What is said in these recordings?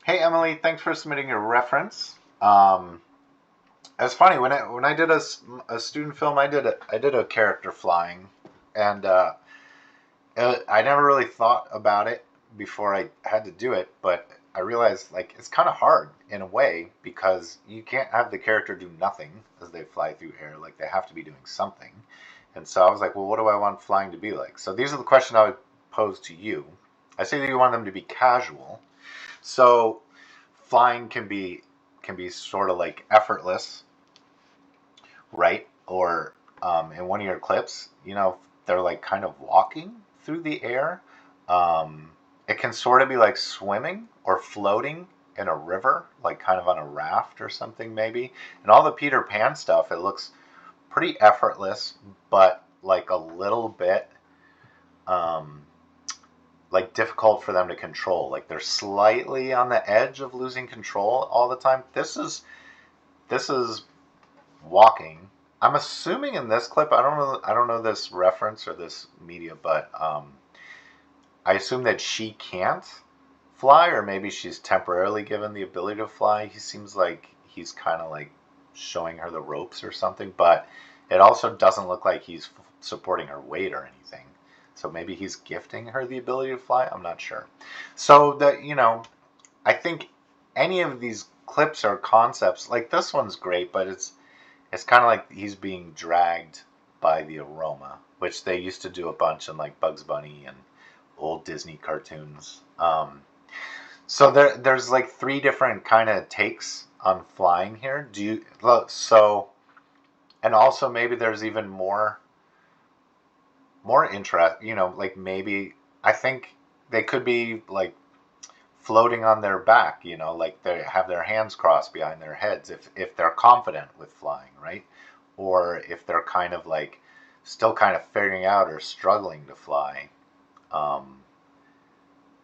Hey Emily, thanks for submitting your reference. It's funny when I did a student film, I did a character flying, and I never really thought about it before I had to do it, but I realized like it's kind of hard in a way because you can't have the character do nothing as they fly through air. Like they have to be doing something, and so I was like, well, what do I want flying to be like? So these are the questions I would pose to you. I say that you want them to be casual. So flying can be sort of like effortless, right? Or in one of your clips, they're like kind of walking through the air. It can sort of be like swimming or floating in a river, like kind of on a raft or something maybe. And all the Peter Pan stuff, it looks pretty effortless, but like a little bit um, like difficult for them to control. Like they're slightly on the edge of losing control all the time. This is walking. I'm assuming in this clip, I don't know this reference or this media, but I assume that she can't fly, or maybe she's temporarily given the ability to fly. He seems like he's kind of like showing her the ropes or something, but it also doesn't look like he's supporting her weight or anything. So maybe he's gifting her the ability to fly. I'm not sure. So I think any of these clips or concepts, like this one's great, but it's kind of like he's being dragged by the aroma, which they used to do a bunch in like Bugs Bunny and old Disney cartoons. So there's like three different kind of takes on flying here. Do you so and also maybe there's even more interest. Like maybe I think they could be like floating on their back, like they have their hands crossed behind their heads if they're confident with flying, right? Or if they're kind of like still kind of figuring out or struggling to fly. Um,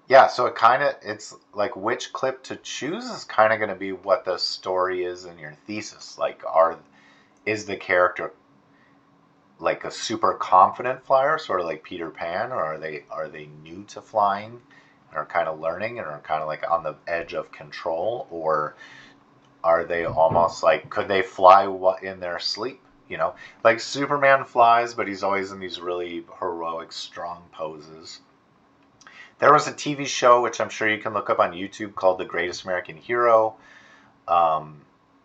yeah, so it's like which clip to choose is kind of going to be what the story is in your thesis. Like is the character like a super confident flyer, sort of like Peter Pan, or are they new to flying and are kind of learning and are kind of like on the edge of control, or are they almost like could they fly in their sleep? Like Superman flies, but he's always in these really heroic, strong poses. There was a TV show which I'm sure you can look up on YouTube called The Greatest American Hero. Um,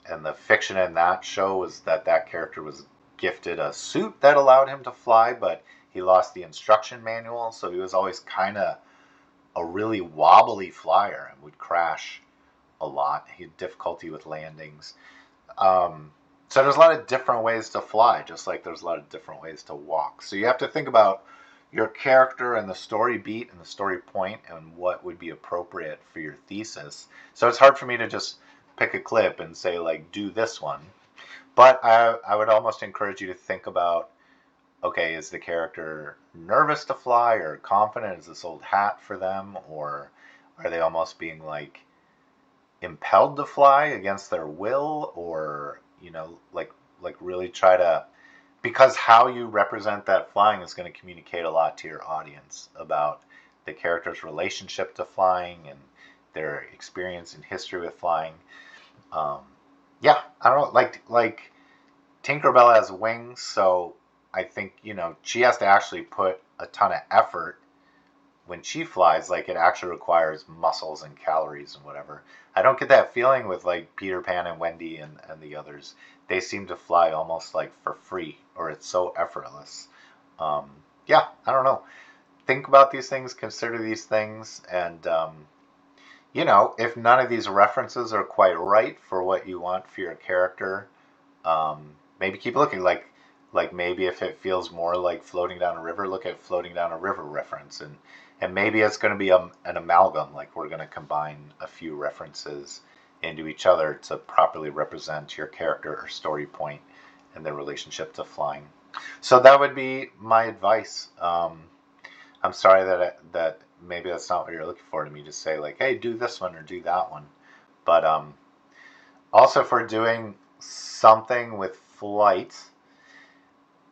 and the fiction in that show was that character was gifted a suit that allowed him to fly, but he lost the instruction manual, so he was always kind of a really wobbly flyer and would crash a lot. He had difficulty with landings. So there's a lot of different ways to fly, just like there's a lot of different ways to walk. So you have to think about your character and the story beat and the story point and what would be appropriate for your thesis. So it's hard for me to just pick a clip and say like do this one. But I would almost encourage you to think about, okay, is the character nervous to fly or confident? Is this old hat for them? Or are they almost being like impelled to fly against their will? Or, like really try to, because how you represent that flying is going to communicate a lot to your audience about the character's relationship to flying and their experience and history with flying. Um, yeah, I don't know, like Tinkerbell has wings, so I think she has to actually put a ton of effort when she flies. Like it actually requires muscles and calories and whatever. I don't get that feeling with like Peter Pan and Wendy and the others. They seem to fly almost like for free, or it's so effortless. Um, yeah, I don't know. Think about these things, consider these things, and if none of these references are quite right for what you want for your character, maybe keep looking. Like maybe if it feels more like floating down a river, look at floating down a river reference, and maybe it's going to be an amalgam. Like we're going to combine a few references into each other to properly represent your character or story point and their relationship to flying. So that would be my advice. I'm sorry that maybe that's not what you're looking for, to me to say like, hey, do this one or do that one. But also for doing something with flight,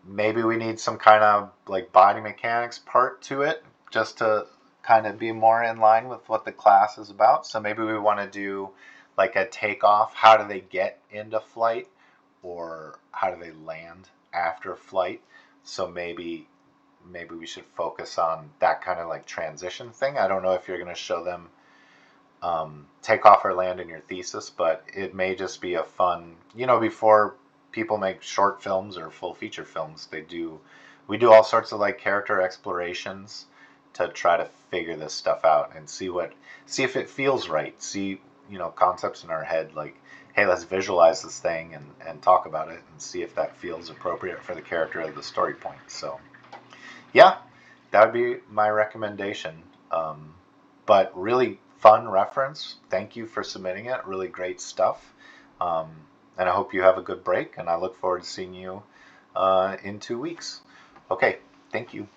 maybe we need some kind of like body mechanics part to it, just to kind of be more in line with what the class is about. So maybe we want to do like a takeoff. How do they get into flight, or how do they land after flight? So maybe we should focus on that kind of like transition thing. I don't know if you're going to show them take off or land in your thesis, but it may just be a fun, before people make short films or full feature films, we do all sorts of like character explorations to try to figure this stuff out and see if it feels right. See, concepts in our head like, hey, let's visualize this thing and talk about it and see if that feels appropriate for the character of the story point. So, yeah, that would be my recommendation. But really fun reference. Thank you for submitting it. Really great stuff. Um, and I hope you have a good break. And I look forward to seeing you in 2 weeks. Okay, thank you.